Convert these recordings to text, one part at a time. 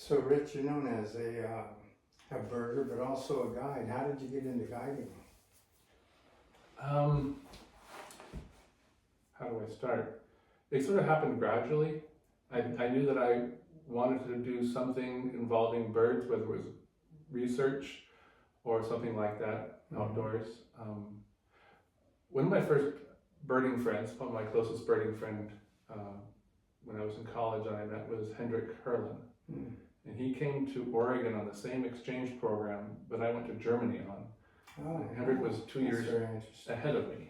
So Rich, you're known as a birder, but also a guide. How did you get into guiding? How do I start? It sort of happened gradually. I knew that I wanted to do something involving birds, whether it was research or something like that, outdoors. One of my first birding friends, one of my closest birding friend when I was in college I met was Hendrik Herlin. And he came to Oregon on the same exchange program that I went to Germany on. Oh, Hendrik was 2 years ahead of me.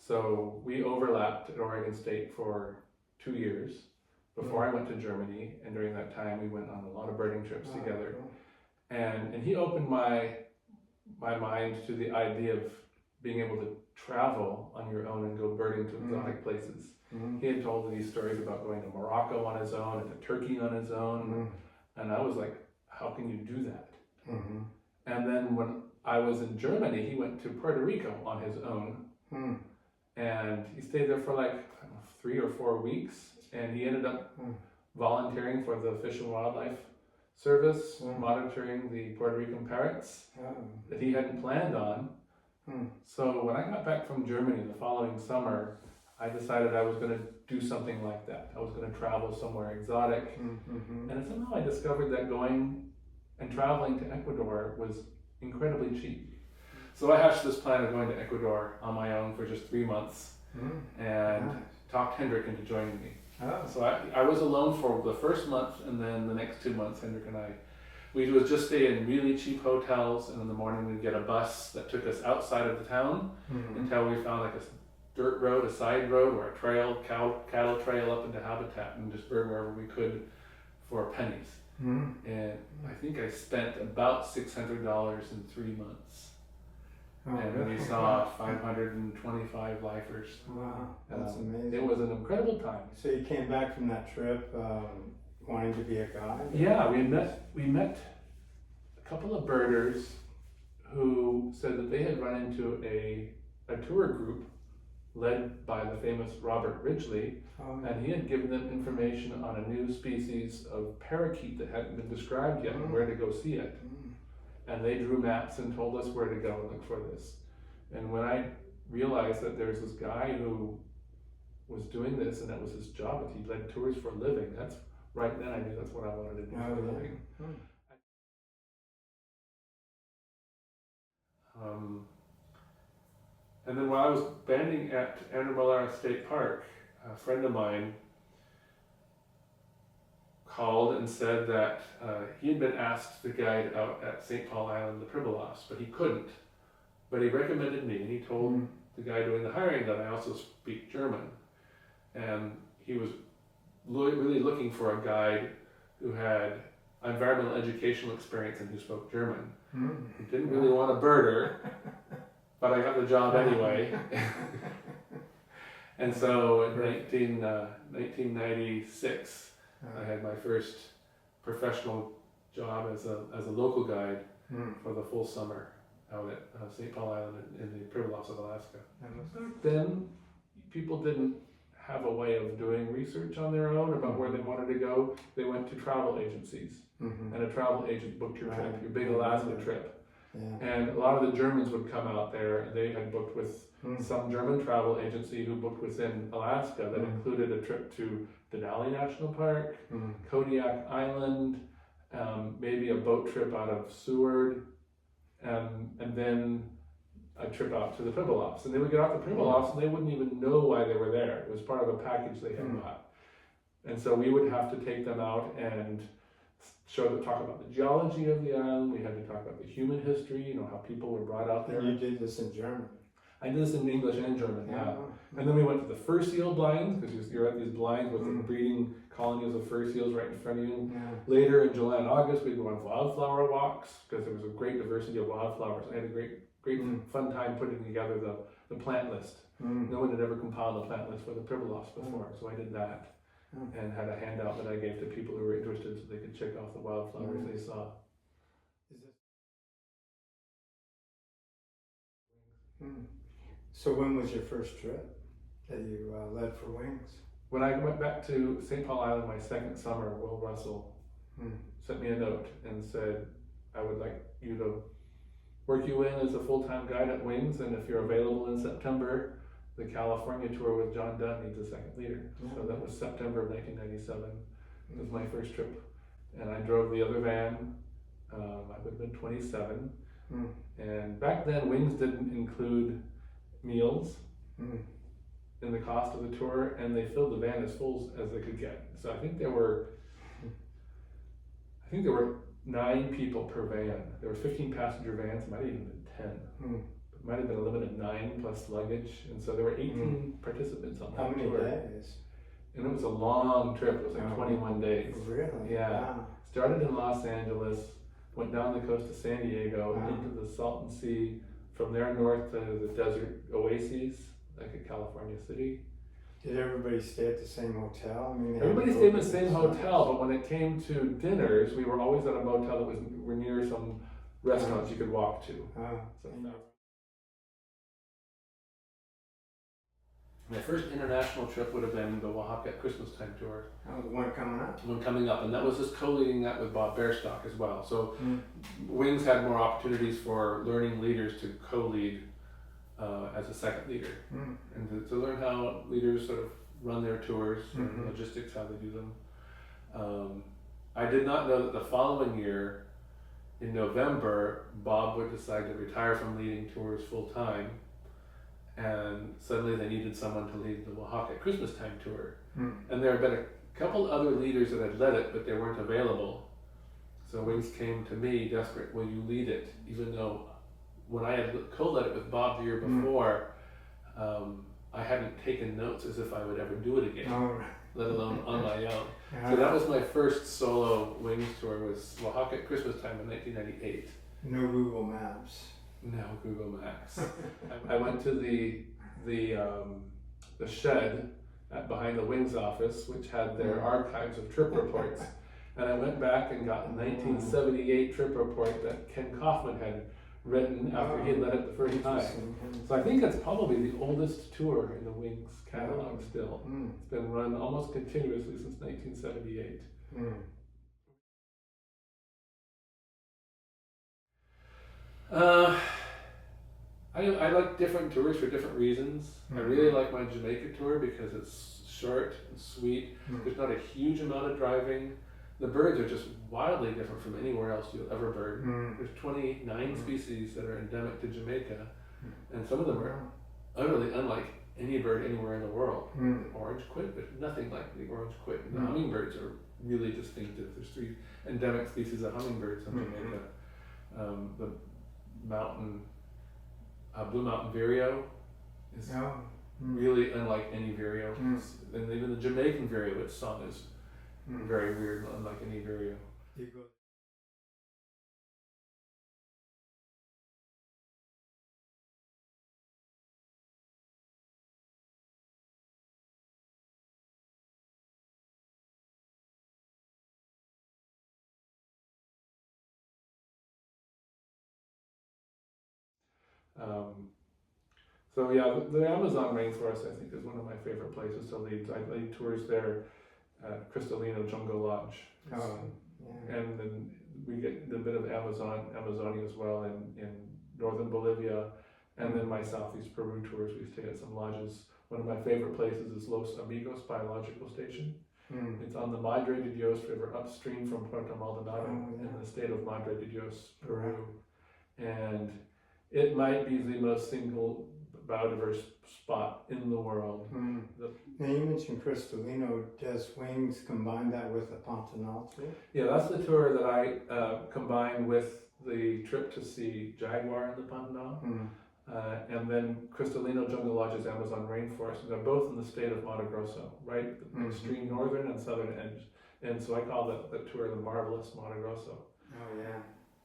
So we overlapped at Oregon State for 2 years before I went to Germany, and during that time we went on a lot of birding trips together. Cool. And he opened my mind to the idea of being able to travel on your own and go birding to exotic places. He had told me these stories about going to Morocco on his own and to Turkey on his own. And I was like, how can you do that? And then when I was in Germany, he went to Puerto Rico on his own. And he stayed there for like, I don't know, 3 or 4 weeks. And he ended up volunteering for the Fish and Wildlife Service, monitoring the Puerto Rican parrots that he hadn't planned on. So when I got back from Germany the following summer, I decided I was going to do something like that. I was going to travel somewhere exotic. And somehow I discovered that going and traveling to Ecuador was incredibly cheap. So I hatched this plan of going to Ecuador on my own for just 3 months and talked Hendrik into joining me. So I was alone for the first month, and then the next 2 months Hendrik and I, we would just stay in really cheap hotels, and in the morning we'd get a bus that took us outside of the town until we found like a dirt road, a side road, or a trail, cattle trail up into habitat, and just bird wherever we could for pennies. And I think I spent about $600 in 3 months. And we saw 525 lifers. Wow, that's amazing. It was an incredible time. So you came back from that trip wanting to be a guide? Yeah, we met a couple of birders who said that they had run into a tour group led by the famous Robert Ridgely, and he had given them information on a new species of parakeet that hadn't been described yet and where to go see it. And they drew maps and told us where to go and look for this. And when I realized that there's this guy who was doing this and that was his job, that he led tours for a living, that's right then I knew that's what I wanted to do for a living. And then while I was banding at Annamallara State Park, a friend of mine called and said that he had been asked to guide out at St. Paul Island, the Pribilofs, but he couldn't. But he recommended me, and he told the guy doing the hiring that I also speak German. And he was really looking for a guide who had environmental educational experience and who spoke German. He didn't really want a birder, but I got the job anyway. And so in 1996, I had my first professional job as a local guide for the full summer out at St. Paul Island in the Pribilofs of Alaska. Back then, people didn't have a way of doing research on their own about where they wanted to go. They went to travel agencies, and a travel agent booked your trip, your big Alaska trip. And a lot of the Germans would come out there, and they had booked with some German travel agency who booked within Alaska that included a trip to Denali National Park, Kodiak Island, maybe a boat trip out of Seward, and then a trip out to the Pribilofs. And they would get off the Pribilofs and they wouldn't even know why they were there. It was part of a package they had bought. And so we would have to take them out and talk about the geology of the island. We had to talk about the human history, how people were brought out there. And you did this in German? I did this in English and German, yeah. And then we went to the fur seal blinds, because you're at these blinds with the breeding colonies of fur seals right in front of you. Later in July and August, we'd go on wildflower walks, because there was a great diversity of wildflowers. I had a great fun time putting together the plant list. No one had ever compiled a plant list for the Pribilofs before, so I did that. And had a handout that I gave to people who were interested so they could check off the wildflowers they saw. So when was your first trip that you led for wings? When I went back to St. Paul Island my second summer, Will Russell sent me a note and said, I would like you to work you in as a full-time guide at Wings, and if you're available in September, the California tour with John Dunn needs a second leader. So that was September of 1997. It was my first trip, and I drove the other van. I would have been 27, and back then Wings didn't include meals in the cost of the tour, and they filled the van as full as they could get. So I think there were 9 people per van. There were 15 passenger vans, might have even been 10. It might have been a limit of 9 plus luggage, and so there were 18 participants on that How many tour. days? And it was a long trip. It was like 21 days. Really? Yeah. Wow. Started in Los Angeles, went down the coast to San Diego, into the Salton Sea, from there north to the desert oases, like at California City. Did everybody stay at the same hotel? I mean, Everybody stayed in the same hotel, but when it came to dinners, we were always at a motel that were near some restaurants you could walk to. So my first international trip would have been the Oaxaca Christmas time tour. Oh, the one coming up? One coming up, and that was just co-leading that with Bob Bairstock as well. So Wings had more opportunities for learning leaders to co-lead as a second leader, and to learn how leaders sort of run their tours and logistics, how they do them. I did not know that the following year, in November, Bob would decide to retire from leading tours full time, and suddenly they needed someone to lead the Oaxaca Christmas time tour. And there had been a couple other leaders that had led it, but they weren't available. So Wings came to me desperate, will you lead it? Even though when I had co-led it with Bob the year before, I hadn't taken notes as if I would ever do it again, let alone on my own. So that was my first solo Wings tour, was Oaxaca Christmas time in 1998. No Google Maps. No Google Maps. I went to the shed behind the Wings office, which had their archives of trip reports, and I went back and got a 1978 trip report that Ken Kaufman had written after he had led it the first time. So I think it's probably the oldest tour in the Wings catalog still. It's been run almost continuously since 1978. I like different tours for different reasons. I really like my Jamaica tour because it's short and sweet. There's not a huge amount of driving. The birds are just wildly different from anywhere else you'll ever bird. There's 29 species that are endemic to Jamaica, and some of them are utterly unlike any bird anywhere in the world. Orange quit, but nothing like the orange quit. The hummingbirds are really distinctive. There's 3 endemic species of hummingbirds in Jamaica. The mountain, blue mountain vireo is really unlike any vireo. And even the Jamaican vireo, its song is very weird, unlike any vireo. So yeah, the Amazon rainforest I think is one of my favorite places to lead. I lead tours there at Cristalino Jungle Lodge. And then we get a bit of Amazonia as well in northern Bolivia, and then my southeast Peru tours, we stay at some lodges. One of my favorite places is Los Amigos Biological Station. It's on the Madre de Dios River upstream from Puerto Maldonado in the state of Madre de Dios, Peru. And it might be the most single biodiverse spot in the world. Now you mentioned Cristalino. Does Wings combine that with the Pantanal tour? Yeah, that's the tour that I combined with the trip to see jaguar in the Pantanal. And then Cristalino Jungle Lodge's Amazon rainforest. And they're both in the state of Mato Grosso, right? The extreme northern and southern edge. And so I call that tour the Marvelous Mato Grosso.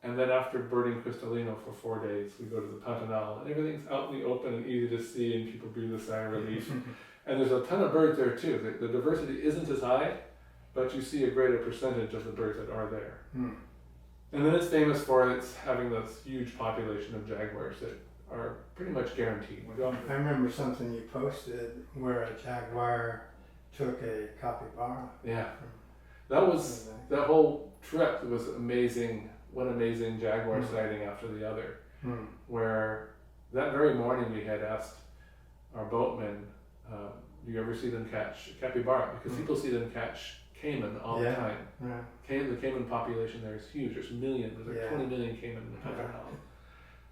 And then after birding Cristalino for 4 days, we go to the Pantanal, and everything's out in the open and easy to see, and people breathe a sigh of relief. And there's a ton of birds there too. The diversity isn't as high, but you see a greater percentage of the birds that are there. And then it's famous for its having this huge population of jaguars that are pretty much guaranteed. I remember something you posted where a jaguar took a capybara. Yeah. that whole trip was amazing. One amazing jaguar sighting after the other. Where that very morning we had asked our boatmen, do you ever see them catch capybara? Because people see them catch caiman all the time. The caiman population there is huge. There's millions. There's like 20 million caiman in the Pacific Island.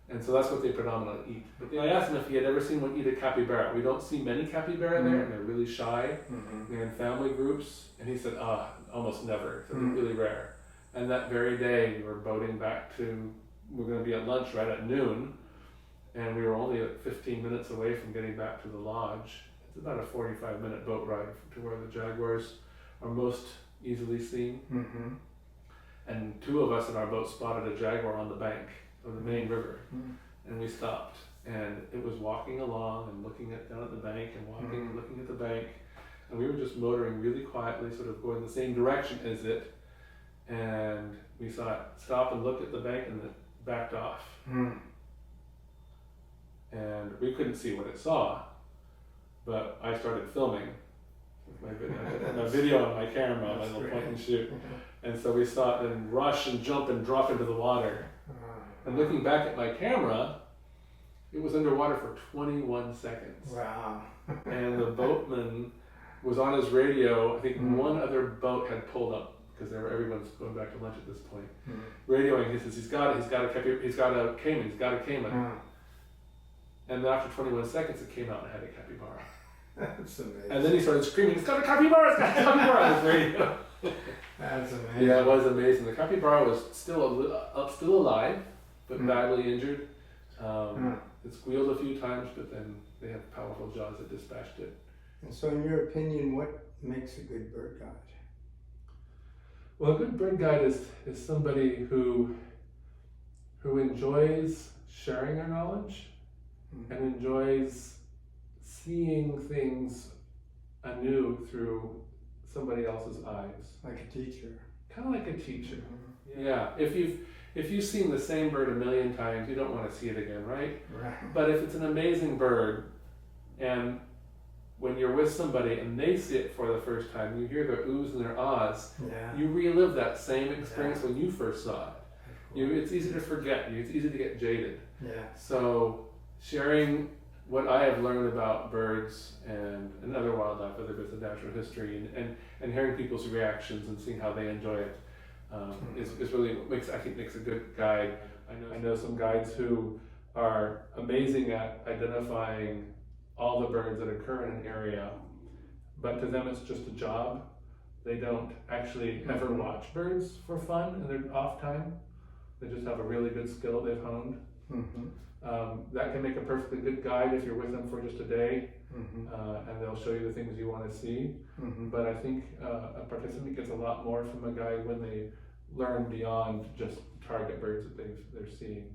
And so that's what they predominantly eat. But I asked him if he had ever seen one eat a capybara. We don't see many capybara there, and they're really shy. They're in family groups. And he said, almost never. So they're really rare. And that very day, we were boating back to, we're going to be at lunch right at noon. And we were only 15 minutes away from getting back to the lodge. It's about a 45-minute boat ride to where the jaguars are most easily seen. And two of us in our boat spotted a jaguar on the bank of the main river. And we stopped. And it was walking along and looking down at the bank and walking and looking at the bank. And we were just motoring really quietly, sort of going the same direction as it. And we saw it stop and look at the bank, and it backed off. And we couldn't see what it saw, but I started filming with my video on my camera, my little point and shoot. And so we saw it and rush and jump and drop into the water. And looking back at my camera, it was underwater for 21 seconds. Wow. And the boatman was on his radio. I think one other boat had pulled up, because everyone's going back to lunch at this point. Radioing, he says, he's got a caiman. And then after 21 seconds, it came out and had a capybara. That's amazing. And then he started screaming, it's got a capybara, it's got a capybara on his radio. That's amazing. Yeah, it was amazing. The capybara was still alive, but badly injured. It squealed a few times, but then they have powerful jaws that dispatched it. And so in your opinion, what makes a good bird guide? Well, a good bird guide is somebody who enjoys sharing their knowledge and enjoys seeing things anew through somebody else's eyes. Like a teacher. Kind of like a teacher. Yeah. If you've seen the same bird a million times, you don't want to see it again, right? Right. But if it's an amazing bird, and when you're with somebody and they see it for the first time, you hear their oohs and their ahs, you relive that same experience when you first saw it. It's easy to forget. It's easy to get jaded. So sharing what I have learned about birds and other wildlife, whether it's the natural history, and hearing people's reactions and seeing how they enjoy it, is really what makes a good guide. I know some guides who are amazing at identifying all the birds that occur in an area, but to them it's just a job. They don't actually ever watch birds for fun in their off time. They just have a really good skill they've honed. That can make a perfectly good guide if you're with them for just a day, and they'll show you the things you want to see. But I think a participant gets a lot more from a guide when they learn beyond just target birds that they're seeing.